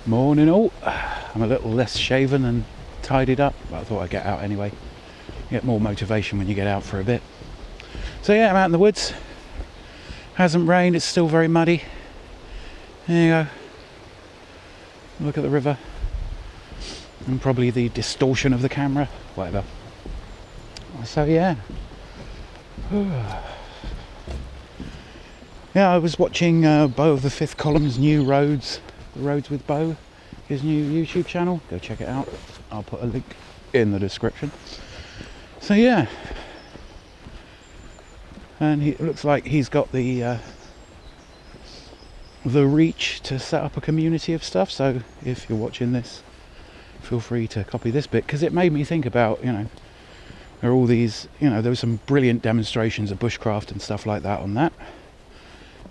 Morning all. I'm a little less shaven and tidied up, but I thought I'd get out anyway. You get more motivation when you get out for a bit. So yeah, I'm out in the woods. Hasn't rained, it's still very muddy. There you go. Look at the river. And probably the distortion of the camera, whatever. So yeah. Yeah, I was watching Beau of the Fifth Column's new Roads with Beau, his new YouTube channel. Go check it out. I'll put a link in the description. So yeah, and it looks like he's got the reach to set up a community of stuff. So if you're watching this, feel free to copy this bit, because it made me think about, there are all these, there were some brilliant demonstrations of bushcraft and stuff like that on that.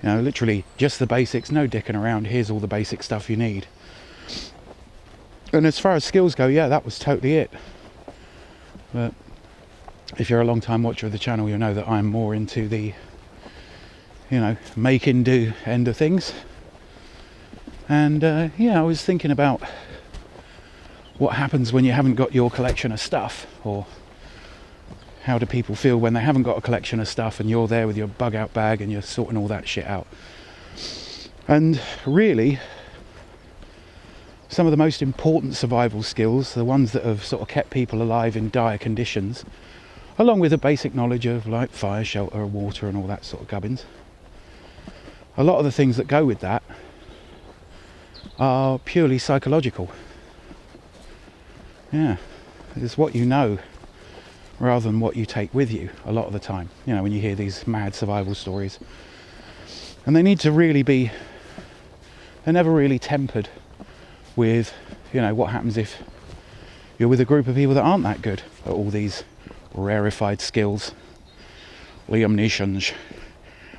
Literally just the basics, no dicking around, here's all the basic stuff you need. And as far as skills go, yeah, that was totally it. But if you're a long time watcher of the channel, you'll know that I'm more into the, make and do end of things. And yeah, I was thinking about what happens when you haven't got your collection of stuff, or how do people feel when they haven't got a collection of stuff and you're there with your bug out bag and you're sorting all that shit out. And really, some of the most important survival skills, the ones that have sort of kept people alive in dire conditions, along with a basic knowledge of like fire, shelter, water and all that sort of gubbins, a lot of the things that go with that are purely psychological. Yeah, it's what you know rather than what you take with you a lot of the time, when you hear these mad survival stories. And they need to really be, they're never really tempered with, what happens if you're with a group of people that aren't that good at all these rarefied skills. Liam Neeson's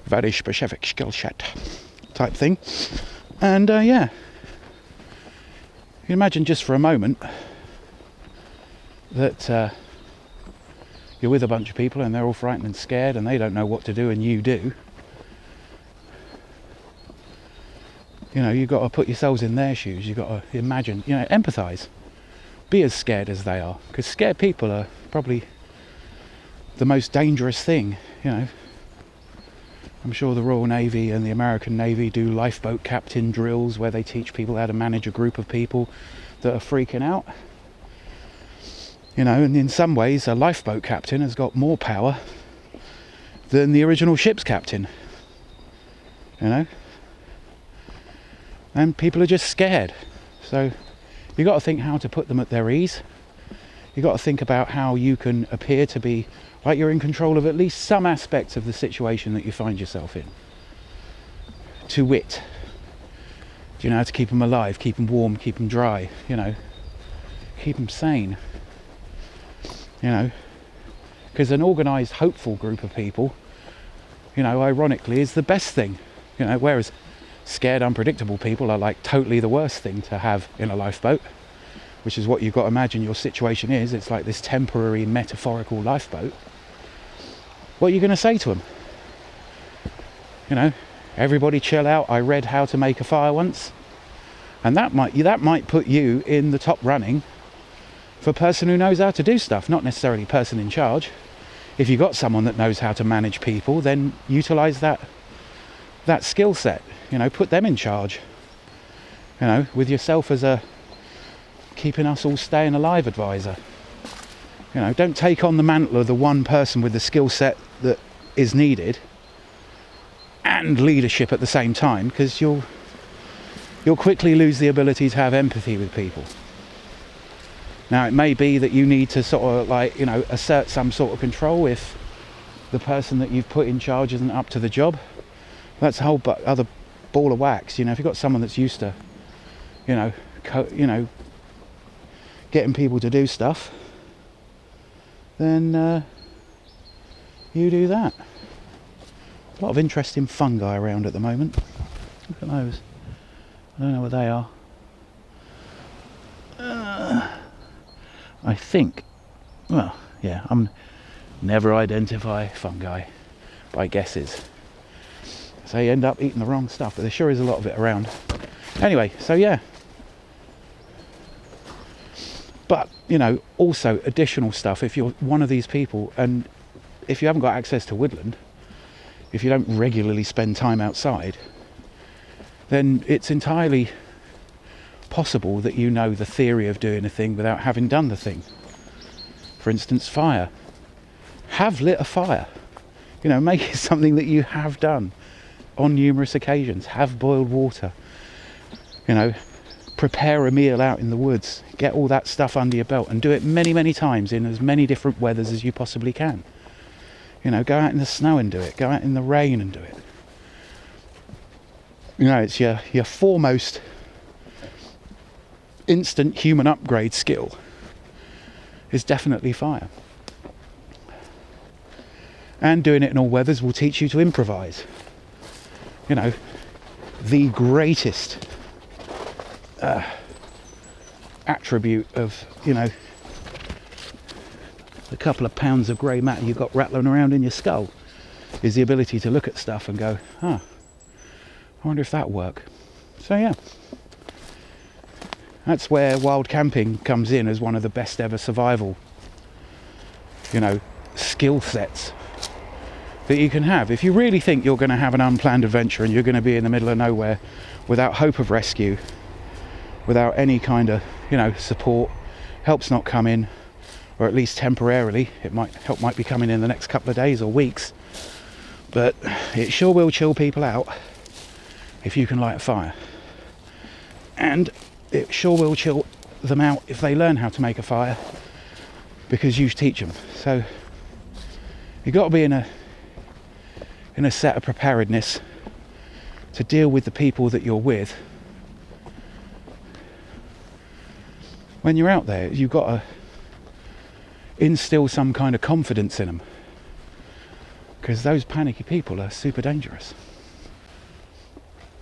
very specific skill set type thing. And yeah, you can imagine just for a moment that you're with a bunch of people and they're all frightened and scared and they don't know what to do and you do. You've got to put yourselves in their shoes. You've got to imagine, empathise. Be as scared as they are, because scared people are probably the most dangerous thing, I'm sure the Royal Navy and the American Navy do lifeboat captain drills where they teach people how to manage a group of people that are freaking out. And in some ways a lifeboat captain has got more power than the original ship's captain, and people are just scared. So you've got to think how to put them at their ease. You've got to think about how you can appear to be like you're in control of at least some aspects of the situation that you find yourself in. To wit, do you know how to keep them alive, keep them warm, keep them dry, keep them sane. Because an organised, hopeful group of people, ironically, is the best thing. Whereas scared, unpredictable people are like totally the worst thing to have in a lifeboat, which is what you've got to imagine your situation is. It's like this temporary, metaphorical lifeboat. What are you going to say to them? Everybody chill out. I read how to make a fire once, and that might put you in the top running for person who knows how to do stuff, not necessarily person in charge. If you've got someone that knows how to manage people, then utilise that skill set, put them in charge, with yourself as a keeping us all staying alive advisor. Don't take on the mantle of the one person with the skill set that is needed and leadership at the same time, because you'll quickly lose the ability to have empathy with people. Now, it may be that you need to sort of assert some sort of control if the person that you've put in charge isn't up to the job. That's a whole other ball of wax. If you've got someone that's used to, getting people to do stuff, then you do that. A lot of interesting fungi around at the moment. Look at those. I don't know what they are. I think, well, yeah, I'm never identify fungi by guesses. So you end up eating the wrong stuff, but there sure is a lot of it around. Anyway, so yeah, But, you know, also additional stuff, if you're one of these people, and if you haven't got access to woodland, if you don't regularly spend time outside, then it's entirely possible that you know the theory of doing a thing without having done the thing. For instance, fire. Have lit a fire. You know, make it something that you have done on numerous occasions. Have boiled water. You know, prepare a meal out in the woods. Get all that stuff under your belt and do it many, many times in as many different weathers as you possibly can. You know, go out in the snow and do it. Go out in the rain and do it. You know, it's your foremost instant human upgrade skill is definitely fire. And doing it in all weathers will teach you to improvise. You know, the greatest attribute of, you know, the couple of pounds of grey matter you've got rattling around in your skull is the ability to look at stuff and go, I wonder if that'll work. So yeah, that's where wild camping comes in as one of the best ever survival, you know, skill sets that you can have. If you really think you're going to have an unplanned adventure and you're going to be in the middle of nowhere without hope of rescue, without any kind of, you know, support, help's not coming, or at least temporarily, help might be coming in the next couple of days or weeks, but it sure will chill people out if you can light a fire. And it sure will chill them out if they learn how to make a fire, because you teach them. So you've got to be in a set of preparedness to deal with the people that you're with. When you're out there, you've got to instill some kind of confidence in them, because those panicky people are super dangerous.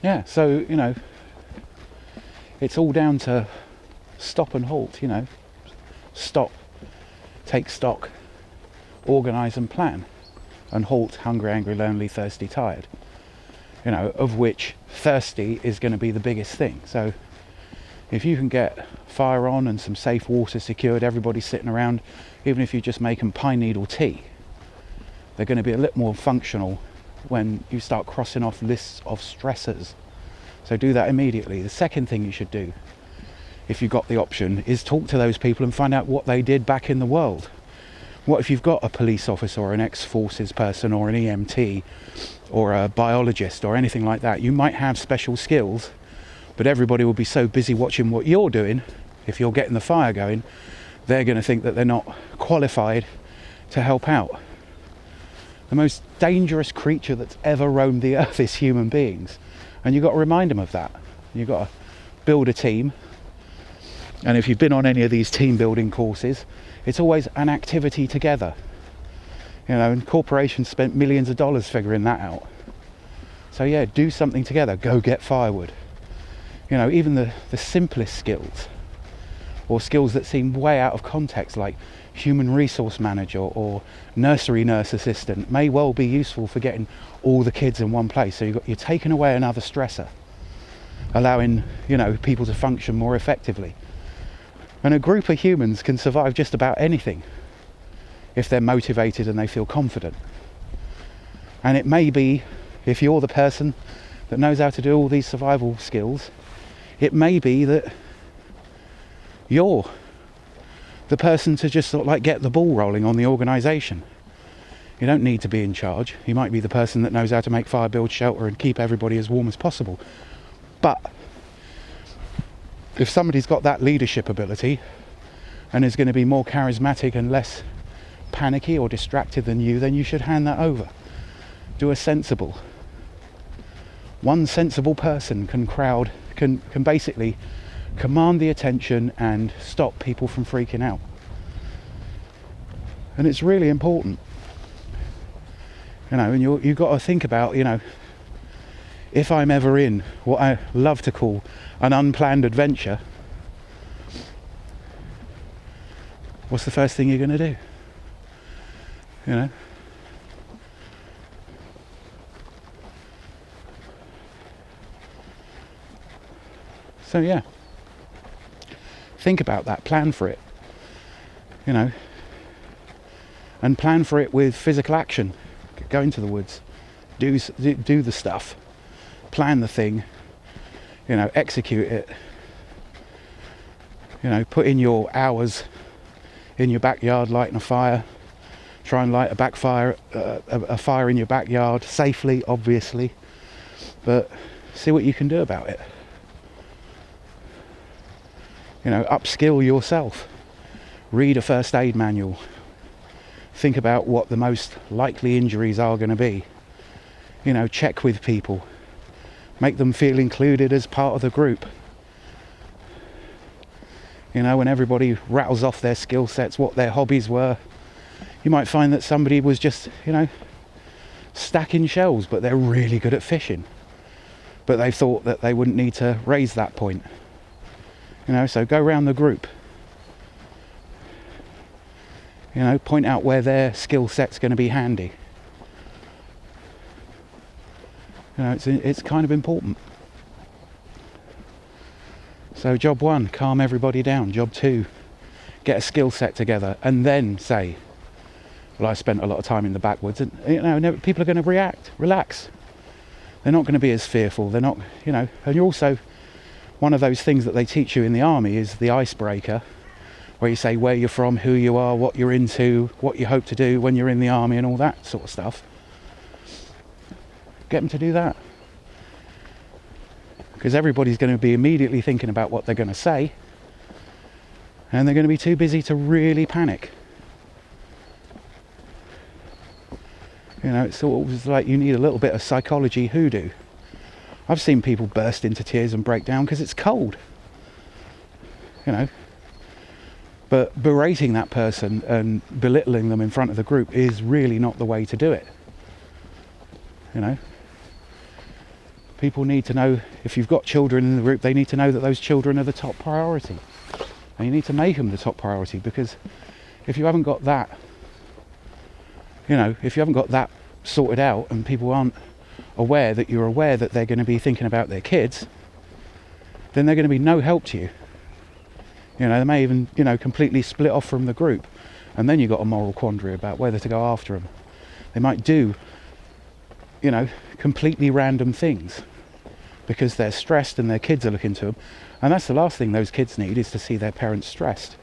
Yeah, so, you know, it's all down to stop and halt, you know. Stop, take stock, organise and plan. And halt, hungry, angry, lonely, thirsty, tired. You know, of which thirsty is going to be the biggest thing. So if you can get fire on and some safe water secured, everybody's sitting around, even if you just make them pine needle tea, they're going to be a little more functional when you start crossing off lists of stressors. So do that immediately. The second thing you should do, if you've got the option, is talk to those people and find out what they did back in the world. What if you've got a police officer or an ex-forces person or an EMT or a biologist or anything like that? You might have special skills, but everybody will be so busy watching what you're doing. If you're getting the fire going, they're going to think that they're not qualified to help out. The most dangerous creature that's ever roamed the earth is human beings, and you've got to remind them of that. You've got to build a team, and if you've been on any of these team building courses, it's always an activity together. You know, and corporations spent millions of dollars figuring that out. So yeah, do something together. Go get firewood. You know, even the simplest skills, or skills that seem way out of context, like human resource manager or nursery nurse assistant, may well be useful for getting all the kids in one place. So you're taking away another stressor, allowing, you know, people to function more effectively. And a group of humans can survive just about anything if they're motivated and they feel confident. And it may be, if you're the person that knows how to do all these survival skills, it may be that you're the person to just sort of like get the ball rolling on the organisation. You don't need to be in charge. You might be the person that knows how to make fire, build shelter and keep everybody as warm as possible. But if somebody's got that leadership ability and is going to be more charismatic and less panicky or distracted than you, then you should hand that over. Do a sensible. One sensible person can basically command the attention and stop people from freaking out. And it's really important. You know, and you've got to think about, you know, if I'm ever in what I love to call an unplanned adventure, what's the first thing you're going to do? You know? So yeah, think about that, plan for it, you know, and plan for it with physical action. Go into the woods, do the stuff, plan the thing, you know, execute it, you know, put in your hours in your backyard lighting a fire, try and light a fire in your backyard safely, obviously, but see what you can do about it. You know, upskill yourself, read a first aid manual, think about what the most likely injuries are going to be, you know, check with people, make them feel included as part of the group. You know, when everybody rattles off their skill sets, what their hobbies were, you might find that somebody was just, you know, stacking shells, but they're really good at fishing, but they thought that they wouldn't need to raise that point. You know, so go around the group, you know, point out where their skill set's going to be handy. You know, it's kind of important. So job 1, calm everybody down. Job 2, get a skill set together, and then say, well, I spent a lot of time in the backwoods, and you know, people are going to react. Relax. They're not going to be as fearful. They're not, you know, and you're also, one of those things that they teach you in the army is the icebreaker, where you say where you're from, who you are, what you're into, what you hope to do when you're in the army, and all that sort of stuff. Get them to do that. Because everybody's going to be immediately thinking about what they're going to say, and they're going to be too busy to really panic. You know, it's always like you need a little bit of psychology hoodoo. I've seen people burst into tears and break down because it's cold. You know, but berating that person and belittling them in front of the group is really not the way to do it. You know, people need to know, if you've got children in the group, they need to know that those children are the top priority. And you need to make them the top priority, because if you haven't got that, you know, if you haven't got that sorted out, and people aren't aware that you're aware that they're going to be thinking about their kids, then they're going to be no help to you. You know, they may even, you know, completely split off from the group, and then you've got a moral quandary about whether to go after them. They might do, you know, completely random things because they're stressed and their kids are looking to them, and that's the last thing those kids need, is to see their parents stressed.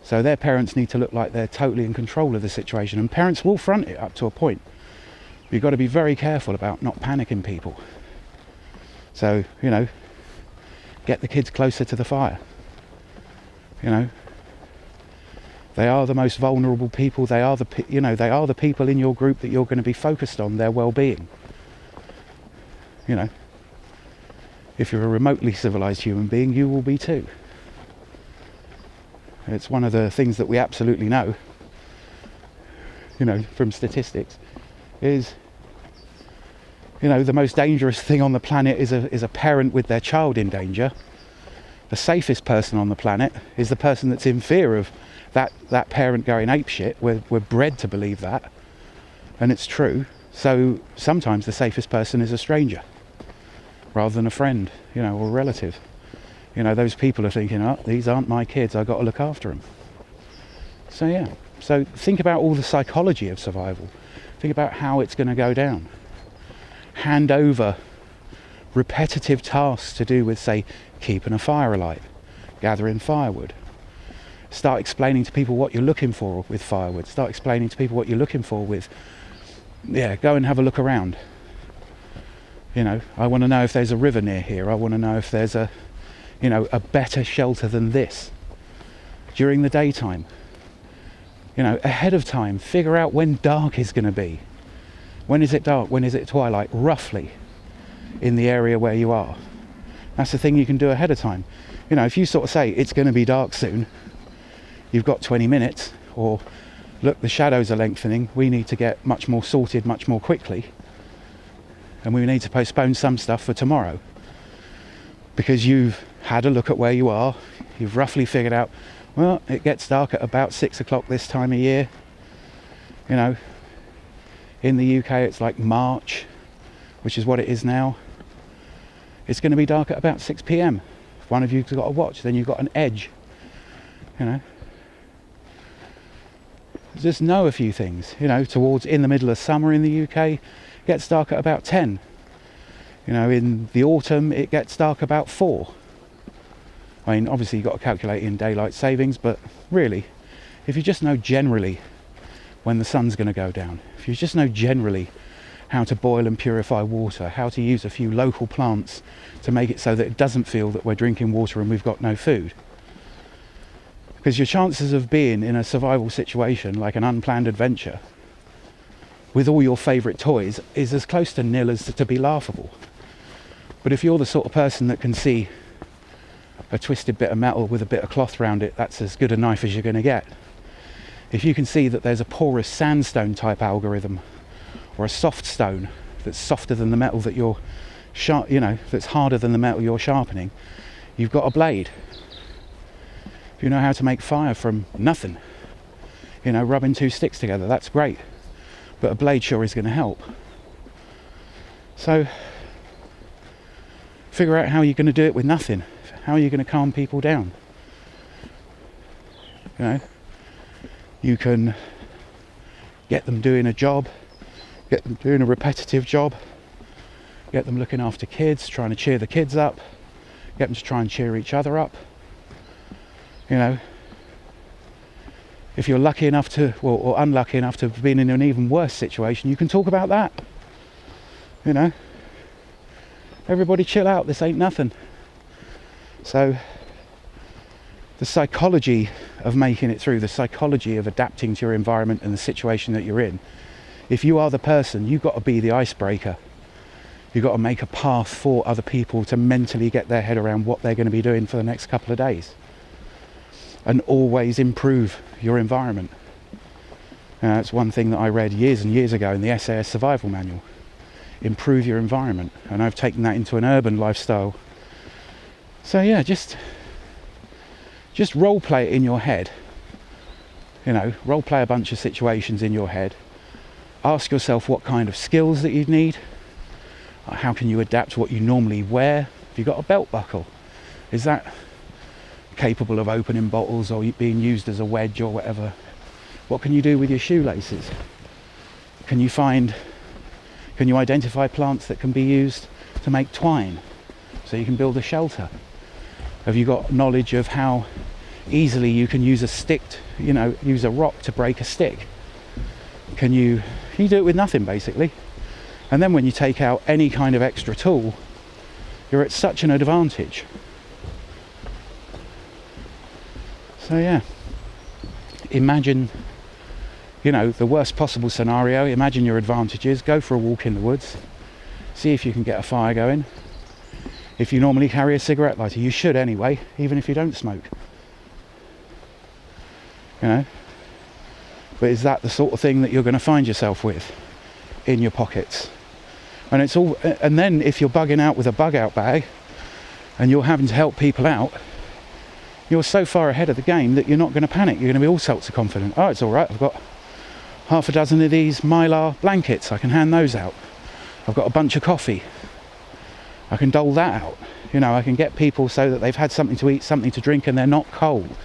So their parents need to look like they're totally in control of the situation, and parents will front it up to a point. You've got to be very careful about not panicking people. So, you know, get the kids closer to the fire. You know, they are the most vulnerable people. They are they are the people in your group that you're going to be focused on their well-being. You know, if you're a remotely civilized human being, you will be too. It's one of the things that we absolutely know, you know, from statistics, is, you know, the most dangerous thing on the planet is a parent with their child in danger. The safest person on the planet is the person that's in fear of that parent going apeshit. We're bred to believe that, and it's true. So sometimes the safest person is a stranger rather than a friend, you know, or a relative. You know, those people are thinking, oh, these aren't my kids, I've got to look after them. So yeah, so think about all the psychology of survival. Think about how it's going to go down. Hand over repetitive tasks to do with, say, keeping a fire alight, gathering firewood. Start explaining to people what you're looking for with firewood. Start explaining to people what you're looking for with, yeah, go and have a look around. You know, I want to know if there's a river near here. I want to know if there's a, you know, a better shelter than this during the daytime. You know, ahead of time, figure out when dark is going to be. When is it dark? When is it twilight? Roughly in the area where you are. That's the thing you can do ahead of time. You know, if you sort of say it's going to be dark soon, you've got 20 minutes, or look, the shadows are lengthening, we need to get much more sorted much more quickly, and we need to postpone some stuff for tomorrow, because you've had a look at where you are, you've roughly figured out, well, it gets dark at about 6 o'clock this time of year. You know, in the UK it's like March, which is what it is now. It's going to be dark at about 6 p.m. If one of you's got a watch, then you've got an edge. You know, just know a few things. You know, towards in the middle of summer in the UK, it gets dark at about 10. You know, in the autumn, it gets dark about 4. I mean, obviously you've got to calculate in daylight savings, but really, if you just know generally when the sun's going to go down, if you just know generally how to boil and purify water, how to use a few local plants to make it so that it doesn't feel that we're drinking water and we've got no food. Because your chances of being in a survival situation, like an unplanned adventure, with all your favourite toys, is as close to nil as to be laughable. But if you're the sort of person that can see a twisted bit of metal with a bit of cloth around it, that's as good a knife as you're going to get. If you can see that there's a porous sandstone type algorithm, or a soft stone that's softer than the metal that you're that's harder than the metal you're sharpening, you've got a blade. If you know how to make fire from nothing, you know, rubbing 2 sticks together, that's great, but a blade sure is going to help. So figure out how you're going to do it with nothing. How are you going to calm people down? You know, you can get them doing a job, get them doing a repetitive job, get them looking after kids, trying to cheer the kids up, get them to try and cheer each other up. You know, if you're lucky enough to, or unlucky enough to have been in an even worse situation, you can talk about that. You know, everybody chill out, this ain't nothing. So the psychology of making it through, the psychology of adapting to your environment and the situation that you're in, if you are the person, you've got to be the icebreaker. You've got to make a path for other people to mentally get their head around what they're going to be doing for the next couple of days. And always improve your environment. It's one thing that I read years and years ago in the SAS Survival Manual. Improve your environment. And I've taken that into an urban lifestyle. So yeah, just role play it in your head. You know, role play a bunch of situations in your head. Ask yourself what kind of skills that you need. How can you adapt to what you normally wear? Have you got a belt buckle? Is that capable of opening bottles or being used as a wedge or whatever? What can you do with your shoelaces? Can you identify plants that can be used to make twine so you can build a shelter? Have you got knowledge of how easily you can use a stick, use a rock to break a stick? Can you do it with nothing, basically? And then when you take out any kind of extra tool, you're at such an advantage. So yeah, imagine, the worst possible scenario. Imagine your advantages. Go for a walk in the woods. See if you can get a fire going. If you normally carry a cigarette lighter, you should anyway, even if you don't smoke. But is that the sort of thing that you're going to find yourself with in your pockets? And then if you're bugging out with a bug out bag and you're having to help people out, you're so far ahead of the game that you're not going to panic. You're going to be all sorts of confident. Oh, it's all right. I've got half a dozen of these Mylar blankets. I can hand those out. I've got a bunch of coffee. I can dole that out. I can get people so that they've had something to eat, something to drink, and they're not cold.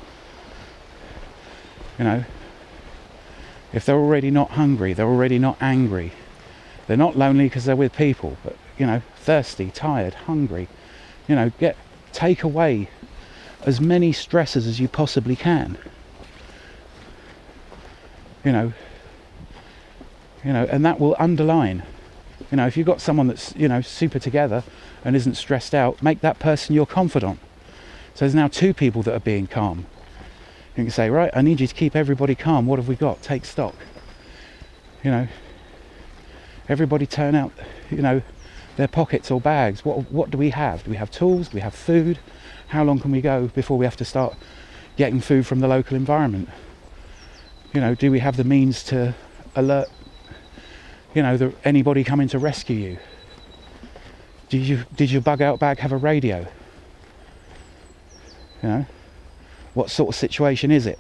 If they're already not hungry, they're already not angry. They're not lonely because they're with people, but, thirsty, tired, hungry. Take away as many stresses as you possibly can. And that will underline. If you've got someone that's, super together and isn't stressed out, make that person your confidant. So there's now 2 people that are being calm. You can say, right, I need you to keep everybody calm. What have we got? Take stock. Everybody turn out, their pockets or bags. What do we have? Do we have tools? Do we have food? How long can we go before we have to start getting food from the local environment? Do we have the means to alert, anybody coming to rescue you? Did your bug out bag have a radio? What sort of situation is it?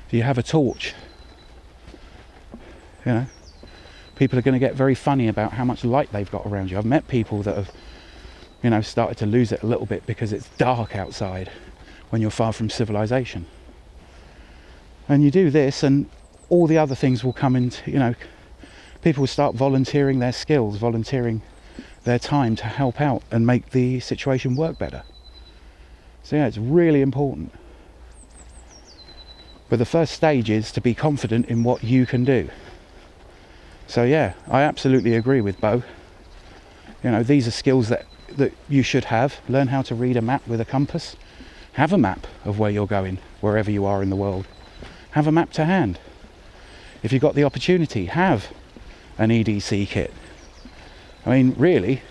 Do you have a torch? People are going to get very funny about how much light they've got around you. I've met people that have, started to lose it a little bit because it's dark outside when you're far from civilization. And you do this and all the other things will come into, you know, people will start volunteering their skills, volunteering their time to help out and make the situation work better. So yeah, it's really important. But the first stage is to be confident in what you can do. So yeah, I absolutely agree with Bo. You know, these are skills that you should have. Learn how to read a map with a compass. Have a map of where you're going, wherever you are in the world. Have a map to hand. If you've got the opportunity, have an EDC kit. I mean, really,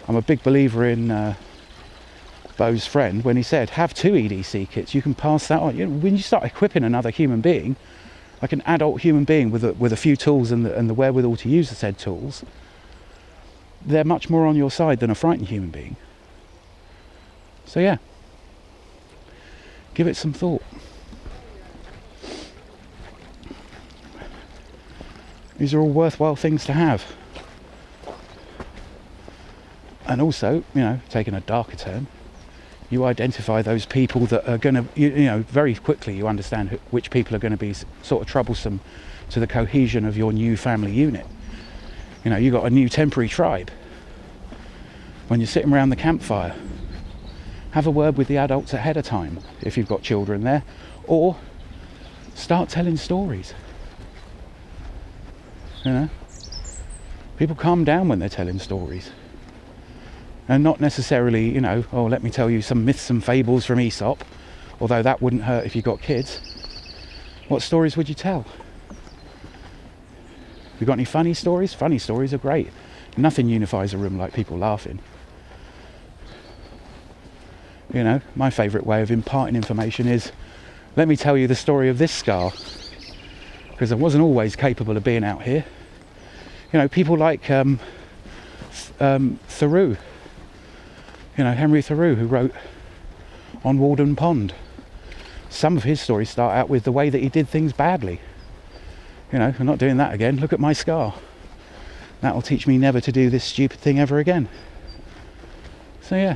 I'm a big believer in Bo's friend when he said, have 2 EDC kits. You can pass that on. You know, when you start equipping another human being, like an adult human being with a few tools and the wherewithal to use the said tools, they're much more on your side than a frightened human being. So yeah, give it some thought. These are all worthwhile things to have. And also, you know, taking a darker turn, you identify those people that are going to, you know, very quickly you understand which people are going to be sort of troublesome to the cohesion of your new family unit. You know, you got a new temporary tribe. When you're sitting around the campfire, have a word with the adults ahead of time if you've got children there, or start telling stories. You know, people calm down when they're telling stories. And not necessarily, you know, oh, let me tell you some myths and fables from Aesop, although that wouldn't hurt if you got kids. What stories would you tell? You got any funny stories? Funny stories are great. Nothing unifies a room like people laughing. You know, my favourite way of imparting information is, let me tell you the story of this scar, because I wasn't always capable of being out here. You know, people like Thoreau. You know, Henry Thoreau, who wrote On Walden Pond. Some of his stories start out with the way that he did things badly. You know, I'm not doing that again. Look at my scar. That'll teach me never to do this stupid thing ever again. So yeah,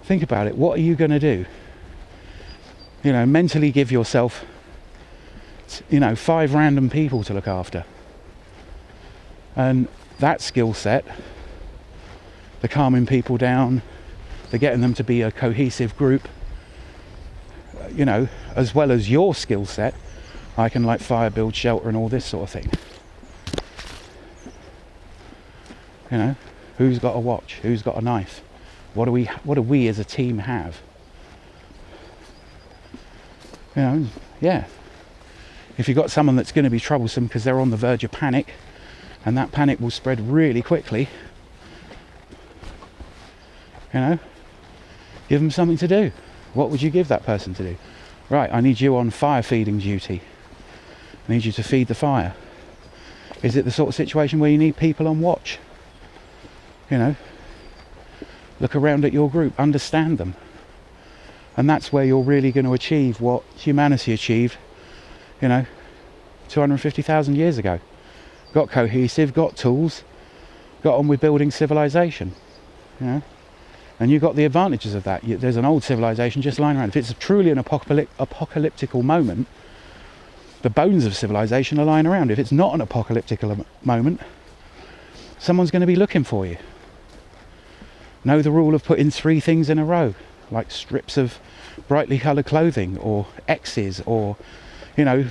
think about it. What are you going to do? You know, mentally give yourself, you know, 5 random people to look after. And that skill set, the calming people down, the getting them to be a cohesive group, you know, as well as your skill set, I can like fire, build, shelter and all this sort of thing. You know, who's got a watch? Who's got a knife? What do we as a team have? You know, yeah. If you've got someone that's going to be troublesome because they're on the verge of panic, and that panic will spread really quickly, you know, give them something to do. What would you give that person to do? Right, I need you on fire feeding duty. I need you to feed the fire. Is it the sort of situation where you need people on watch? You know, look around at your group, understand them. And that's where you're really going to achieve what humanity achieved, you know, 250,000 years ago. Got cohesive, got tools, got on with building civilization, you know. And you got the advantages of that. There's an old civilization just lying around. If it's truly an apocalyptical moment, the bones of civilization are lying around. If it's not an apocalyptical moment, someone's going to be looking for you. Know the rule of putting 3 things in a row, like strips of brightly coloured clothing, or X's, or, you know,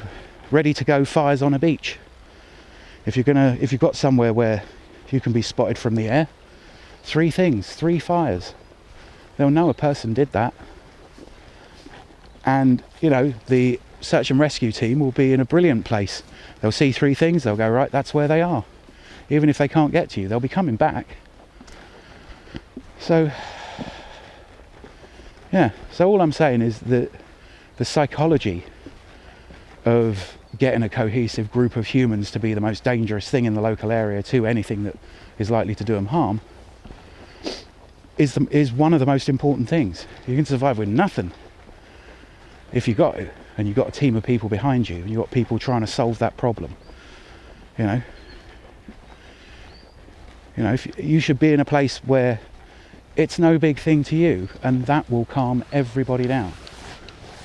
ready to go fires on a beach. If you've got somewhere where you can be spotted from the air, 3 things, 3 fires. They'll know a person did that. And, you know, the search and rescue team will be in a brilliant place. They'll see 3 things, they'll go, right, that's where they are. Even if they can't get to you, they'll be coming back. So, yeah, so all I'm saying is that the psychology of getting a cohesive group of humans to be the most dangerous thing in the local area to anything that is likely to do them harm is one of the most important things. You can survive with nothing if you got it, and you've got a team of people behind you, and you've got people trying to solve that problem. You know, if you should be in a place where it's no big thing to you, and that will calm everybody down.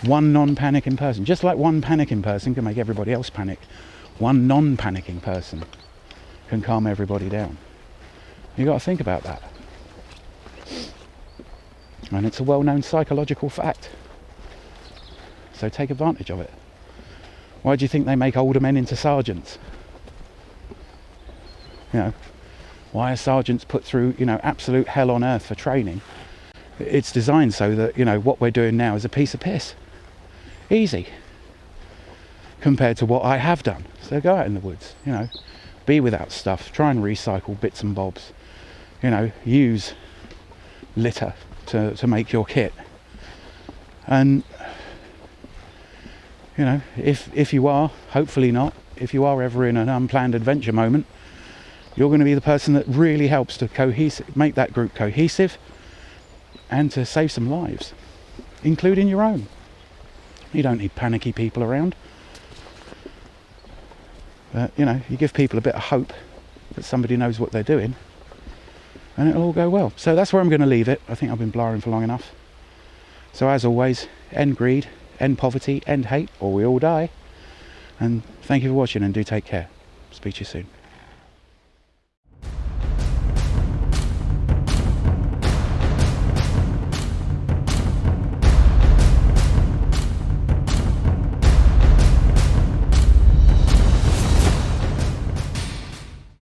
One non-panicking person. Just like one panicking person can make everybody else panic, one non-panicking person can calm everybody down. You got to think about that. And it's a well-known psychological fact. So take advantage of it. Why do you think they make older men into sergeants? You know, why are sergeants put through, you know, absolute hell on earth for training? It's designed so that, you know, what we're doing now is a piece of piss. Easy. Compared to what I have done. So go out in the woods, you know, be without stuff, try and recycle bits and bobs. You know, use litter to make your kit. And you know, if you are, hopefully not, if you are ever in an unplanned adventure moment, you're going to be the person that really helps to make that group cohesive and to save some lives, including your own. You don't need panicky people around. But, you know, you give people a bit of hope that somebody knows what they're doing and it'll all go well. So that's where I'm going to leave it. I think I've been blaring for long enough. So as always, end greed, end poverty, end hate, or we all die. And thank you for watching, and do take care. Speak to you soon.